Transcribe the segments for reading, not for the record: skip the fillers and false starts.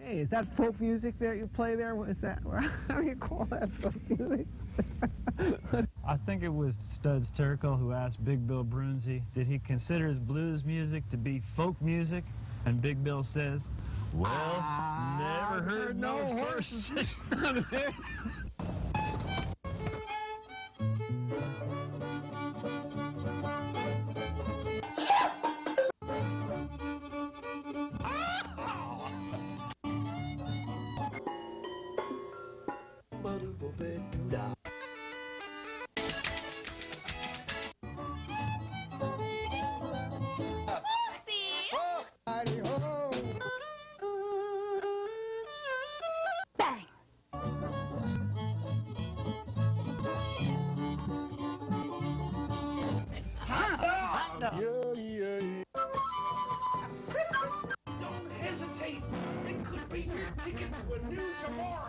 Hey, is that folk music that you play there? What is that? How do you call that folk music? I think it was Studs Terkel who asked Big Bill Brunzi, did he consider his blues music to be folk music? And Big Bill says, well, never heard no horse. Don't hesitate. It could be your ticket to a new tomorrow.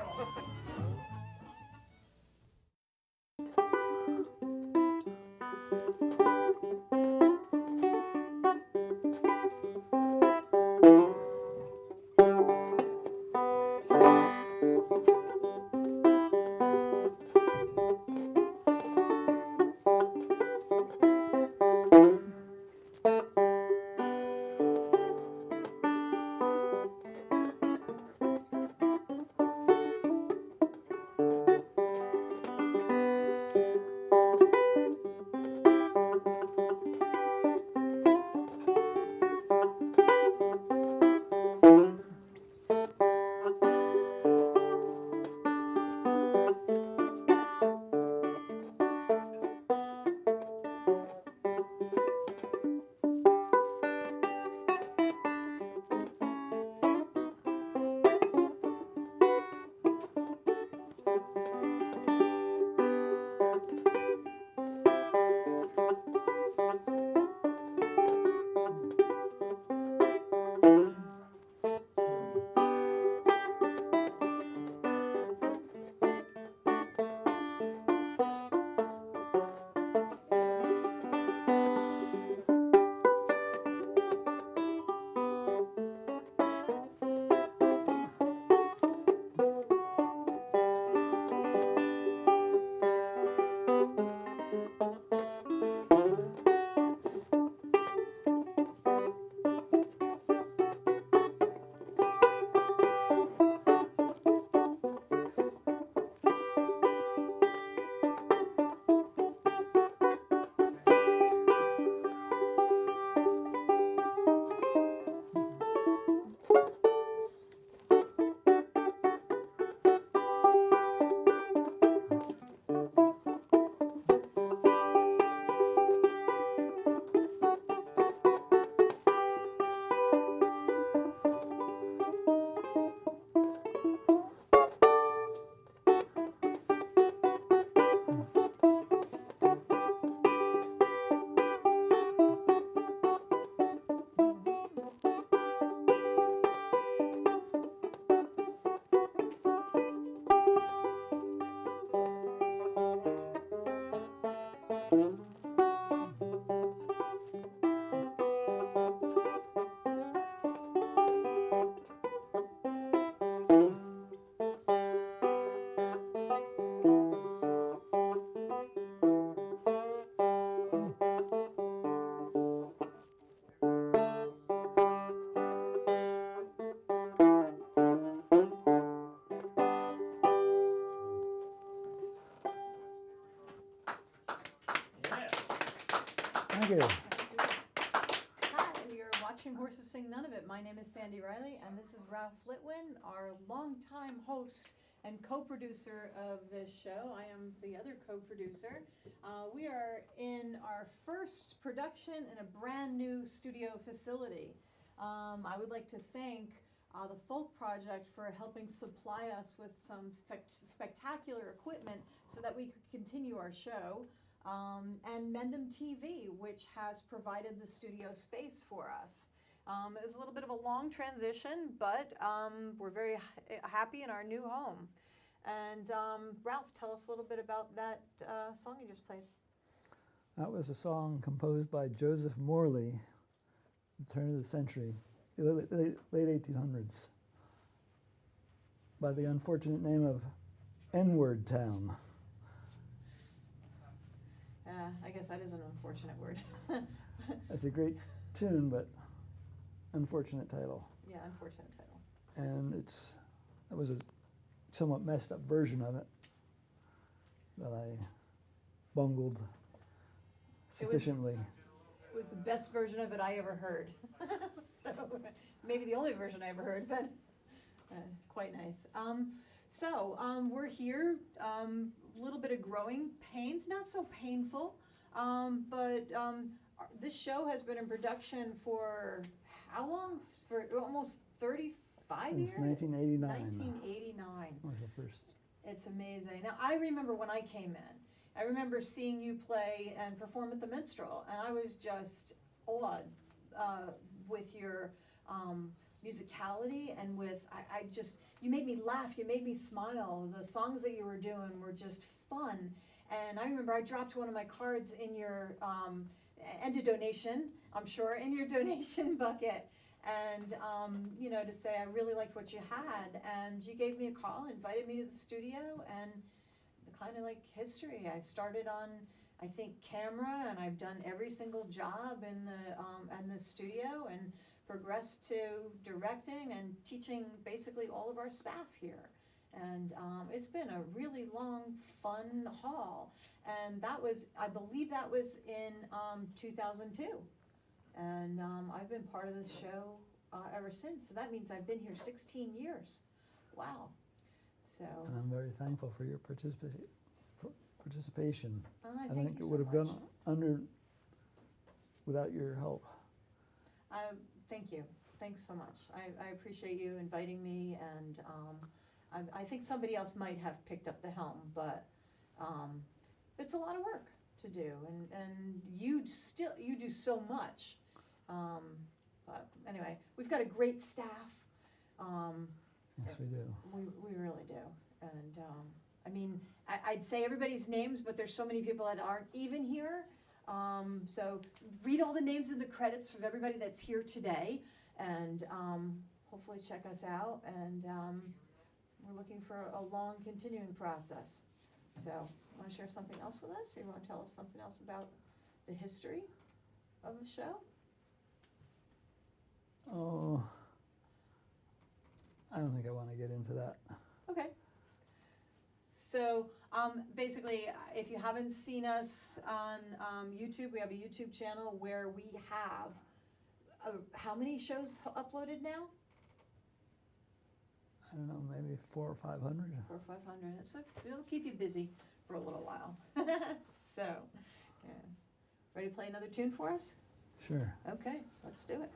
Thank you. Hi, you're watching Horses Sing None of It. My name is Sandy Riley, and this is Ralph Litwin, our longtime host and co-producer of this show. I am the other co-producer. We are in our first production in a brand new studio facility. I would like to thank the Folk Project for helping supply us with some spectacular equipment so that we could continue our show. And Mendham TV, which has provided the studio space for us. It was a little bit of a long transition, but we're very happy in our new home. And Ralph, tell us a little bit about that song you just played. That was a song composed by Joseph Morley, at the turn of the century, late 1800s. by the unfortunate name of N-Word Town. I guess that is an unfortunate word. It's a great tune, but unfortunate title. Yeah, unfortunate title. And it was a somewhat messed up version of it that I bungled sufficiently. It was the best version of it I ever heard. So maybe the only version I ever heard, but quite nice. We're here. A little bit of growing pains, not so painful, but this show has been in production for how long? For almost 35 years? Since 1989. 1989. Was the first. It's amazing. Now, I remember when I came in. I remember seeing you play and perform at the Minstrel, and I was just awed with your musicality and with, you made me laugh, you made me smile. The songs that you were doing were just fun. And I remember I dropped one of my cards in your, and a donation, I'm sure, in your donation bucket. And, to say I really liked what you had. And you gave me a call, invited me to the studio, and kind of like history. I started on, I think, camera, and I've done every single job in the studio, and progressed to directing and teaching basically all of our staff here. And it's been a really long, fun haul. And that was, I believe that was in 2002. And I've been part of the show ever since. So that means I've been here 16 years. Wow. So. And I'm very thankful for your participation. I Thank think you it so would have much. gone under without your help. Thank you. Thanks so much. I appreciate you inviting me, and I think somebody else might have picked up the helm, but it's a lot of work to do, and you do so much. But anyway, we've got a great staff. Yes, we do. We really do. And I'd say everybody's names, but there's so many people that aren't even here. So read all the names in the credits of everybody that's here today, and hopefully check us out. And we're looking for a long continuing process. So, want to share something else with us? Or you want to tell us something else about the history of the show? Oh, I don't think I want to get into that. Okay. So basically, if you haven't seen us on YouTube, we have a YouTube channel where we have, how many shows uploaded now? I don't know, maybe 400 or 500. 400 or 500. So it'll keep you busy for a little while. So, yeah. Ready to play another tune for us? Sure. Okay, let's do it.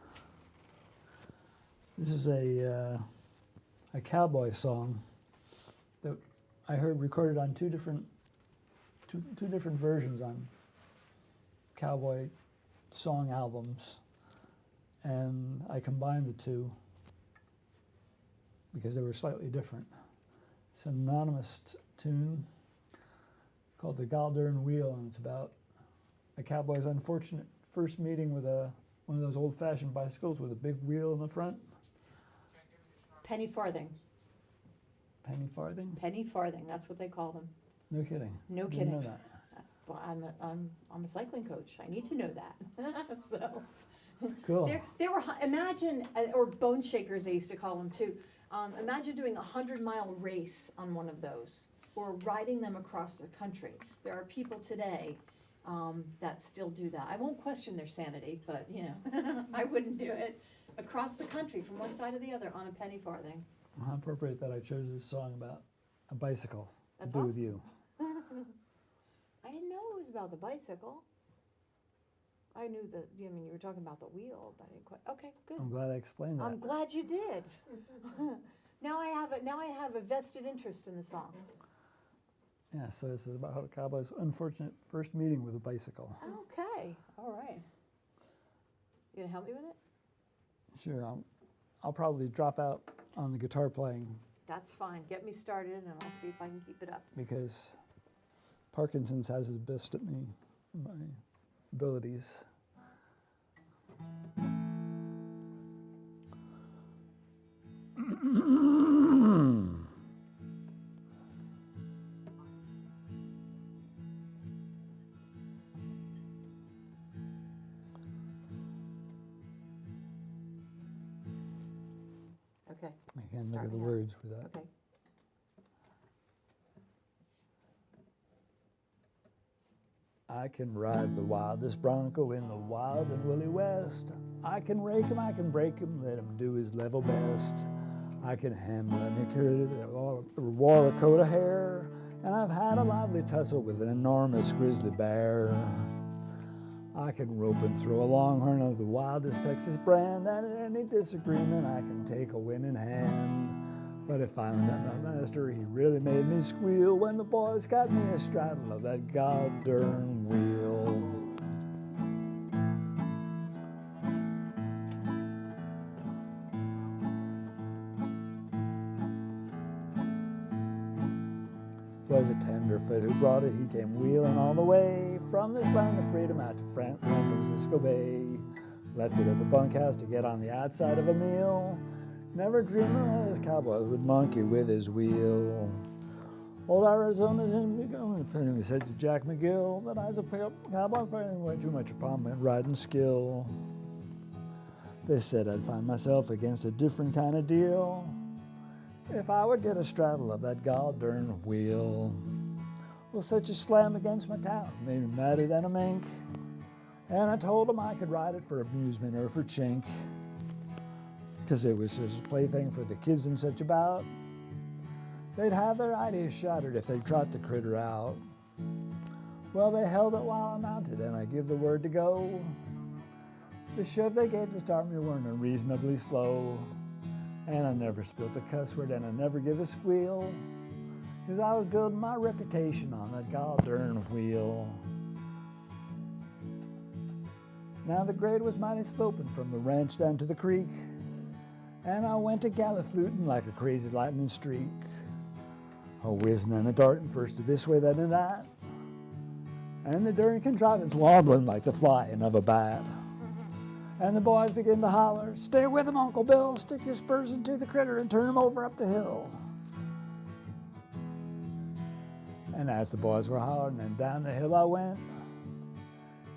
This is a cowboy song that I heard recorded on two different versions on cowboy song albums, and I combined the two because they were slightly different. It's an anonymous tune called the Galdern Wheel, and it's about a cowboy's unfortunate first meeting with one of those old-fashioned bicycles with a big wheel in the front. Penny farthing. Penny farthing? Penny farthing, that's what they call them. No kidding. No Didn't kidding. know that. Well, I'm a cycling coach. I need to know that. So Cool. there were, imagine, or bone shakers they used to call them too. Imagine doing a 100-mile race on one of those, or riding them across the country. There are people today that still do that. I won't question their sanity, but I wouldn't do it across the country from one side to the other on a penny farthing. How appropriate that I chose this song about a bicycle That's to do with awesome. you. I didn't know it was about the bicycle. I knew that, you were talking about the wheel, but I didn't quite, okay, good. I'm glad I explained that. I'm glad you did. Now I have a vested interest in the song. Yeah, so this is about how a cowboy's unfortunate first meeting with a bicycle. Okay, all right. You gonna help me with it? Sure, I'll probably drop out on the guitar playing That's fine. Get me started and I'll see if I can keep it up. because Parkinson's has his best at me, my abilities. Okay. I can't look Start at the me out. words for that. Okay. I can ride the wildest bronco in the wild and woolly west. I can rake him, I can break him, let him do his level best. I can handle any critter or wore a coat of hair, and I've had a lively tussle with an enormous grizzly bear. I can rope and throw a longhorn of the wildest Texas brand, and in any disagreement I can take a winning hand. But if I met my master, he really made me squeal when the boys got me astraddle of that god-darn wheel. Was a tenderfoot who brought it, he came wheeling all the way from this land of freedom out to San Francisco Bay. Left it at the bunkhouse to get on the outside of a meal, never dreaming that his cowboy would monkey with his wheel. Old Arizona's in me going, and he said to Jack McGill that I was a cowboy fighting way too much upon my riding skill. They said I'd find myself against a different kind of deal if I would get a straddle of that god-darn wheel. Well, such a slam against my talent made me madder than a mink, and I told him I could ride it for amusement or for chink, 'cause it was just a plaything for the kids and such about. They'd have their ideas shattered if they trot the critter out. Well, they held it while I mounted, and I give the word to go. The shove they gave to start me weren't unreasonably slow, and I never spilt a cuss word, and I never give a squeal, 'cause I was building my reputation on that god-darn wheel. Now the grade was mighty sloping from the ranch down to the creek, and I went to gallifluting like a crazy lightning streak, a whizzing and a darting first to this way then to that, and the darn contrivance wobbling like the flying of a bat. And the boys begin to holler, "Stay with him, Uncle Bill, stick your spurs into the critter and turn him over up the hill." And as the boys were hollering and down the hill I went,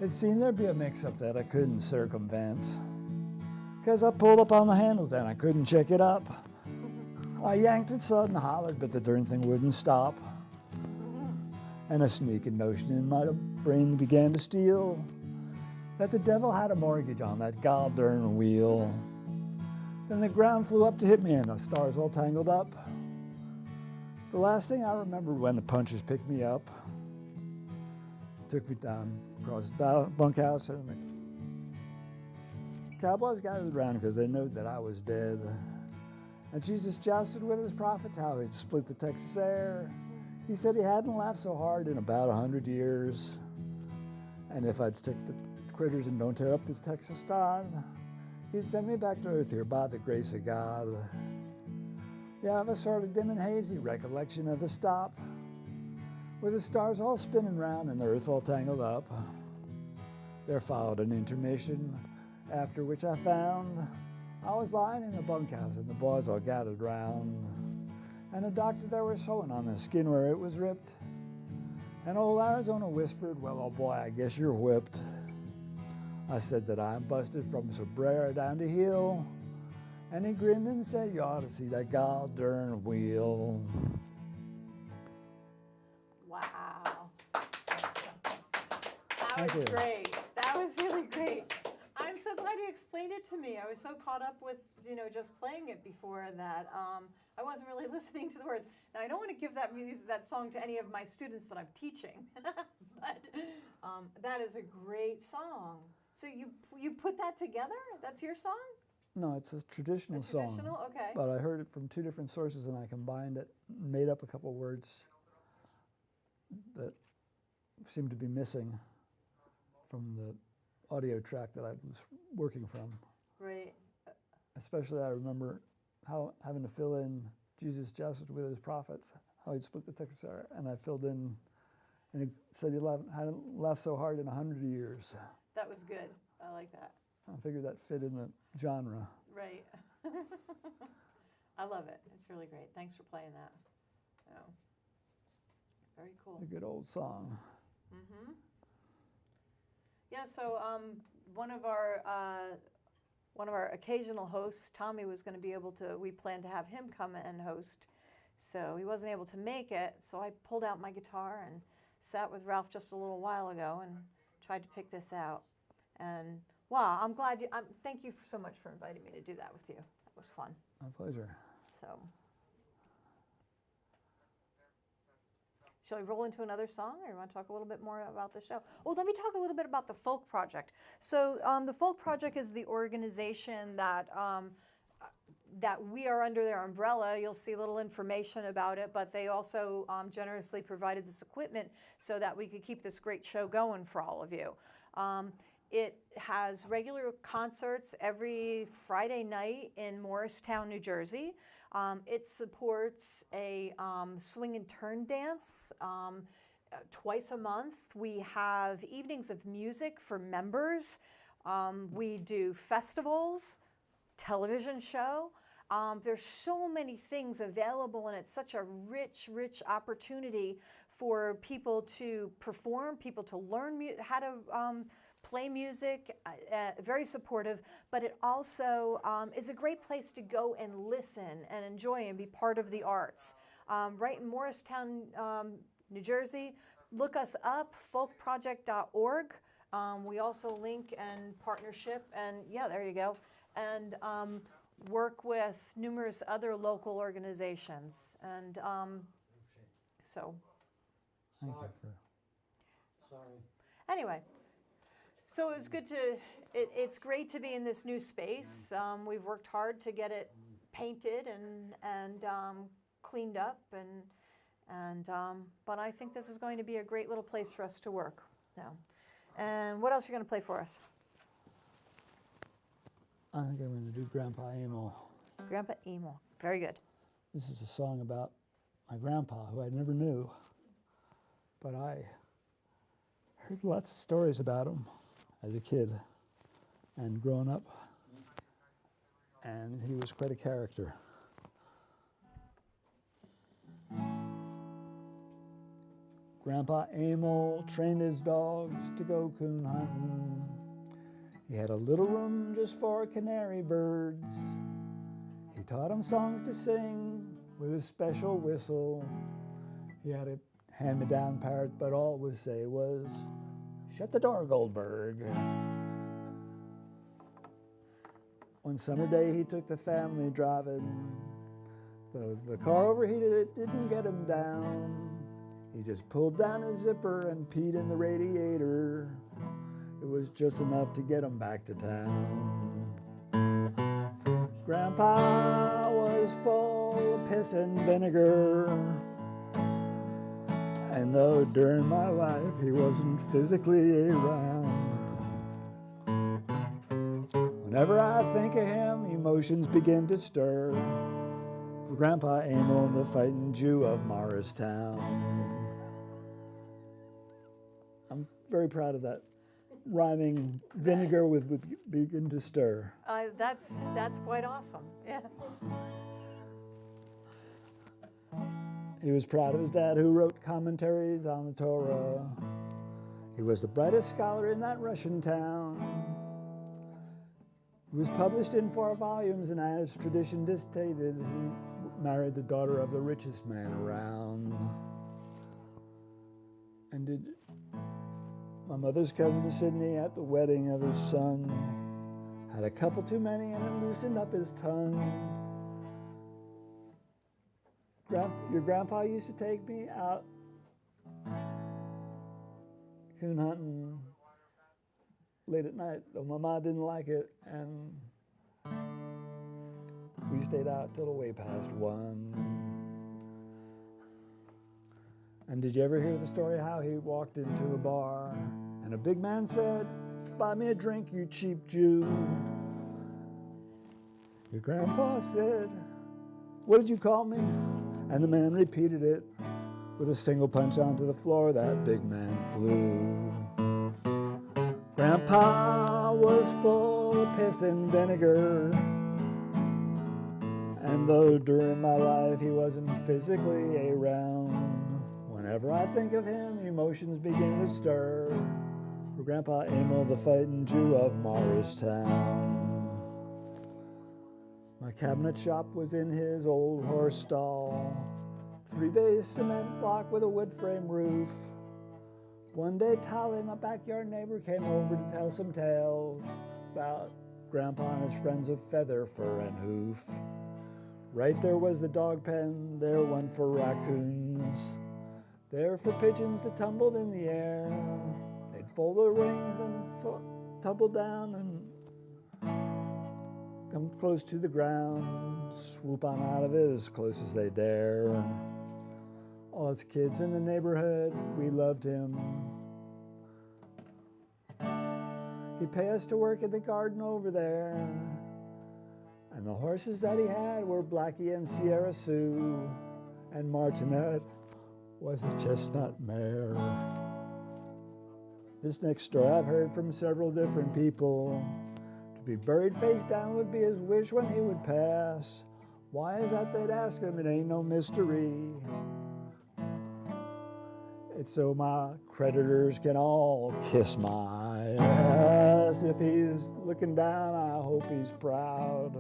it seemed there'd be a mix-up that I couldn't circumvent, 'cause I pulled up on the handles and I couldn't check it up. I yanked it sudden and hollered, but the darn thing wouldn't stop. And a sneaking notion in my brain began to steal that the devil had a mortgage on that god-darn wheel. Then the ground flew up to hit me and the stars all tangled up. The last thing I remembered when the punchers picked me up, took me down across the bunkhouse, and the cowboys gathered around because they knew that I was dead. And Jesus jousted with his prophets how he'd split the Texas air. He said he hadn't laughed so hard in about 100 years. And if I'd stick to the critters and don't tear up this Texas sod, he'd send me back to earth here by the grace of God. Yeah, I have a sort of dim and hazy recollection of the stop, with the stars all spinning round and the earth all tangled up. There followed an intermission, after which I found I was lying in the bunkhouse and the boys all gathered round, and the doctor there was sewing on the skin where it was ripped. And old Arizona whispered, "Well, old boy, I guess you're whipped." I said that I'm busted from sombrero down to heel, and he grinned and said, "You ought to see that god-darn wheel." Wow. That Thank was you. great. That was really great. I'm so glad you explained it to me. I was so caught up with, just playing it before that I wasn't really listening to the words. Now, I don't want to give that song to any of my students that I'm teaching, but that is a great song. So you put that together? That's your song? No, it's a traditional song. Traditional? Okay. But I heard it from two different sources and I combined it, made up a couple words that seemed to be missing from the audio track that I was working from. Right. Especially I remember how having to fill in Jesus jousted with his prophets, how he'd split the Texas area, and I filled in, and he said he hadn't laughed so hard in 100 years. That was good. I like that. I figured that fit in the genre. Right. I love it. It's really great. Thanks for playing that. Oh, very cool. A good old song. Mm-hmm. Yeah, so one of our one of our occasional hosts, Tommy, was going to be able to, we planned to have him come and host. So he wasn't able to make it. So I pulled out my guitar and sat with Ralph just a little while ago and tried to pick this out. And wow, I'm glad you, thank you so much for inviting me to do that with you. That was fun. My pleasure. So, shall we roll into another song, or you want to talk a little bit more about the show? Oh, let me talk a little bit about the Folk Project. So, the Folk Project is the organization that that we are under their umbrella. You'll see little information about it, but they also generously provided this equipment so that we could keep this great show going for all of you. It has regular concerts every Friday night in Morristown, New Jersey. It supports a swing and turn dance twice a month. We have evenings of music for members. We do festivals, television show. There's so many things available, and it's such a rich, rich opportunity for people to perform, people to learn how to play music, very supportive, but it also is a great place to go and listen and enjoy and be part of the arts. Right in Morristown, New Jersey, look us up, folkproject.org. We also link and partnership, and yeah, there you go, and work with numerous other local organizations. And so, Thank you for. Sorry. anyway. So it was good to, it's great to be in this new space. We've worked hard to get it painted and cleaned up, but I think this is going to be a great little place for us to work now. And what else are you going to play for us? I think I'm going to do Grandpa Emil. Grandpa Emil. Very good. This is a song about my grandpa, who I never knew, but I heard lots of stories about him as a kid and growing up, and he was quite a character. Grandpa Emil trained his dogs to go coon hunting. He had a little room just for canary birds. He taught them songs to sing with a special whistle. He had a hand-me-down parrot, but all it would say was, "Shut the door, Goldberg." One summer day, he took the family driving. The car overheated, it didn't get him down. He just pulled down his zipper and peed in the radiator. It was just enough to get him back to town. Grandpa was full of piss and vinegar. And though during my life he wasn't physically around, whenever I think of him, emotions begin to stir. Grandpa Emil, the fighting Jew of Morristown. I'm very proud of that. Rhyming vinegar with begin to stir. That's quite awesome. Yeah. He was proud of his dad, who wrote commentaries on the Torah. He was the brightest scholar in that Russian town. He was published in 4 volumes, and as tradition dictated, he married the daughter of the richest man around. And did my mother's cousin Sidney, at the wedding of his son, had a couple too many and it loosened up his tongue. Your grandpa used to take me out coon hunting late at night, though my mom didn't like it, and we stayed out till way past 1. And did you ever hear the story how he walked into a bar and a big man said, "Buy me a drink, you cheap Jew"? Your grandpa said, "What did you call me?" And the man repeated it. With a single punch onto the floor, that big man flew. Grandpa was full of piss and vinegar. And though during my life he wasn't physically around, whenever I think of him, emotions begin to stir. For Grandpa Emil, the fighting Jew of Morristown. My cabinet shop was in his old horse stall, 3-bay cement block with a wood frame roof. One day, Tally, my backyard neighbor, came over to tell some tales about Grandpa and his friends of feather, fur, and hoof. Right there was the dog pen, there one for raccoons, there for pigeons that tumbled in the air. They'd fold their wings and tumble down and come close to the ground, swoop on out of it as close as they dare. All us kids in the neighborhood, we loved him. He'd pay us to work in the garden over there. And the horses that he had were Blackie and Sierra Sue, and Martinette was a chestnut mare. This next story I've heard from several different people. To be buried face down would be his wish when he would pass. Why is that, they'd ask him, it ain't no mystery. It's so my creditors can all kiss my ass. If he's looking down, I hope he's proud.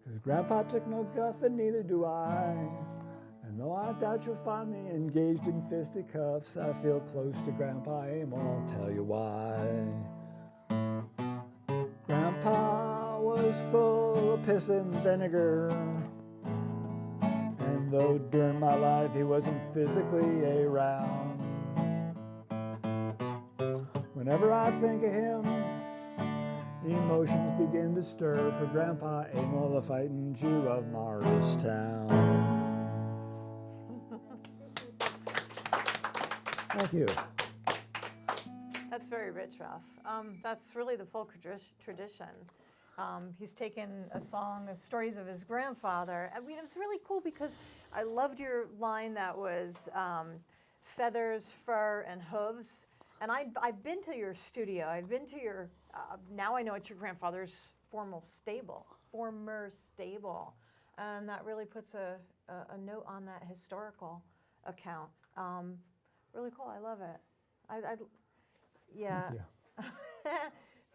'Cause Grandpa took no guff and neither do I. And though I doubt you'll find me engaged in fisticuffs, I feel close to Grandpa Amo, I'll tell you why. Grandpa was full of piss and vinegar. And though during my life he wasn't physically around, whenever I think of him, emotions begin to stir for Grandpa Amo, the fighting Jew of Morristown. Thank you. That's very rich, Ralph. That's really the folk tradition. He's taken a song, stories of his grandfather. I mean, it was really cool because I loved your line that was feathers, fur, and hooves. And I've been to your studio. I've been to your, now I know it's your grandfather's former stable. And that really puts a note on that historical account. Really cool, I love it. Yeah. Thank you.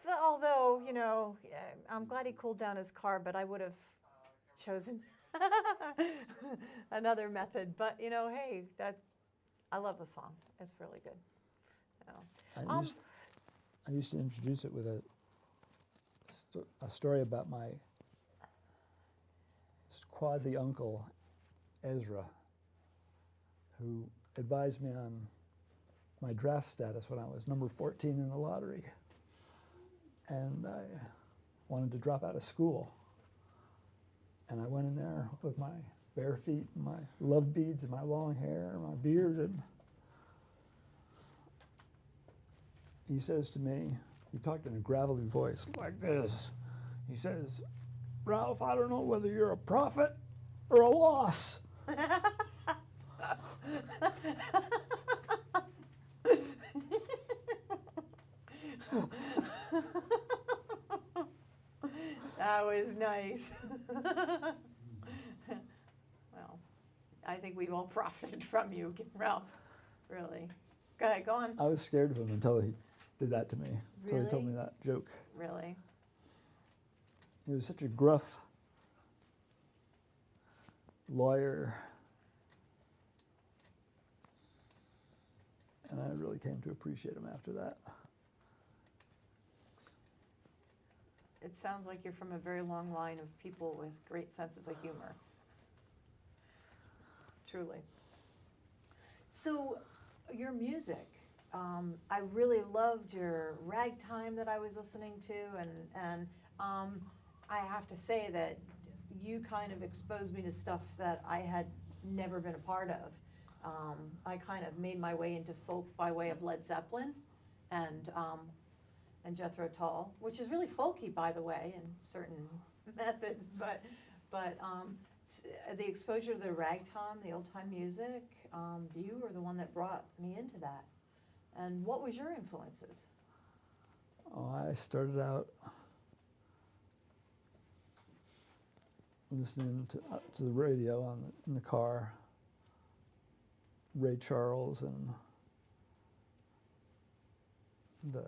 So, although, you know, I'm glad he cooled down his car, but I would have chosen another method. But, you know, hey, I love the song. It's really good. You know. I used to introduce it with a story about my quasi-uncle, Ezra, who advised me on my draft status when I was number 14 in the lottery. And I wanted to drop out of school. And I went in there with my bare feet and my love beads and my long hair and my beard. And he says to me, he talked in a gravelly voice like this. He says, "Ralph, I don't know whether you're a prophet or a loss." That was nice. Well, I think we've all profited from you, Ralph. Really. Go ahead, go on. I was scared of him until he did that to me. Until he told me that joke. Really? He was such a gruff lawyer. And I really came to appreciate him after that. It sounds like you're from a very long line of people with great senses of humor. Truly. So, your music. I really loved your ragtime that I was listening to, and I have to say that you kind of exposed me to stuff that I had never been a part of. I kind of made my way into folk by way of Led Zeppelin and Jethro Tull, which is really folky, by the way, in certain methods. But the exposure to the ragtime, the old time music, you were the one that brought me into that. And what was your influences? Oh, I started out listening to the radio in the car, Ray Charles and the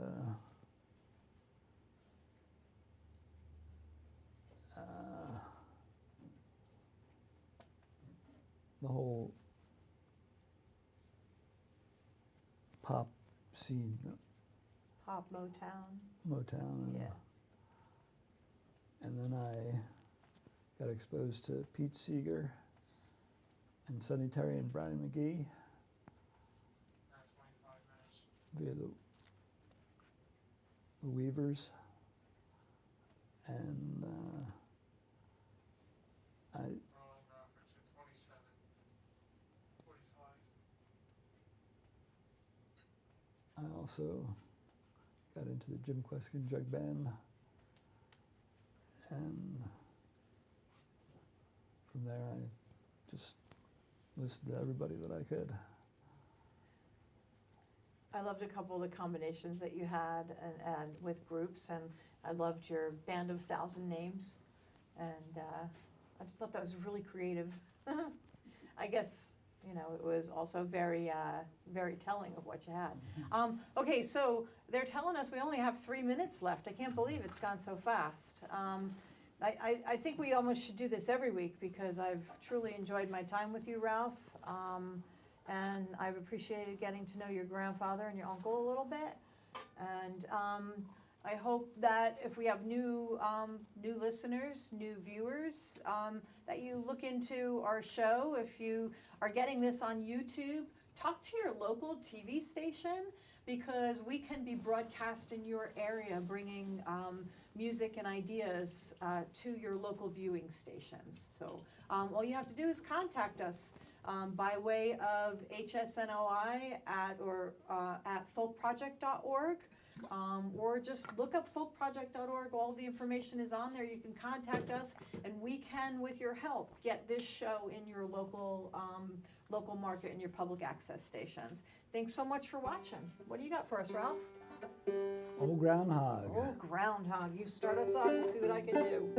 pop scene, Pop Motown. Motown. And, Yeah. and then I got exposed to Pete Seeger and Sonny Terry and Brownie McGee via the Weavers. And I also got into the Jim Kweskin Jug Band, and from there I just listened to everybody that I could. I loved a couple of the combinations that you had and with groups, and I loved your Band of Thousand Names, and I just thought that was really creative. I guess, you know, it was also very, very telling of what you had. Okay, so they're telling us we only have 3 minutes left. I can't believe it's gone so fast. I think we almost should do this every week because I've truly enjoyed my time with you, Ralph. And I've appreciated getting to know your grandfather and your uncle a little bit. And I hope that if we have new listeners, new viewers, that you look into our show. If you are getting this on YouTube, talk to your local TV station because we can be broadcast in your area, bringing music and ideas to your local viewing stations. So all you have to do is contact us by way of hsnoi at folkproject.org. Or just look up folkproject.org. All the information is on there. You can contact us, and we can, with your help, get this show in your local local market and your public access stations. Thanks so much for watching. What do you got for us, Ralph? Old Groundhog. Oh, Groundhog. You start us off and see what I can do.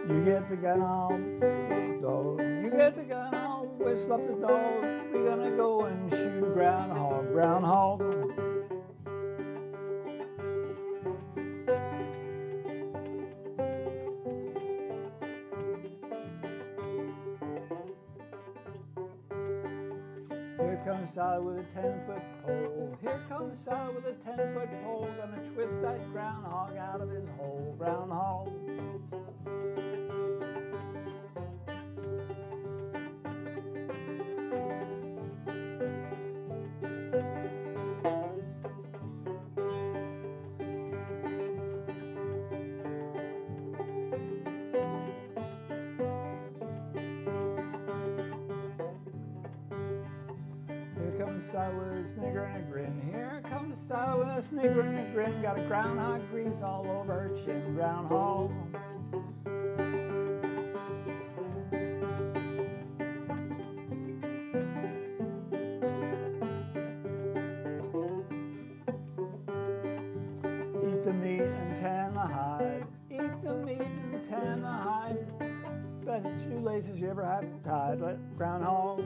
You get the gun on, dog. You get the gun on, whistle up the dog. We're gonna go and shoot groundhog, groundhog. Here comes Sally with a 10-foot pole. Here comes Sally with a 10-foot pole. Gonna twist that groundhog out of his hole, groundhog. Here comes Sally with a snigger and a grin. Here comes Sally with a snigger and a grin. Got a groundhog grease all over her chin, groundhog. Eat the meat and tan the hide. Eat the meat and tan the hide. Best shoelaces you ever have tied, groundhog.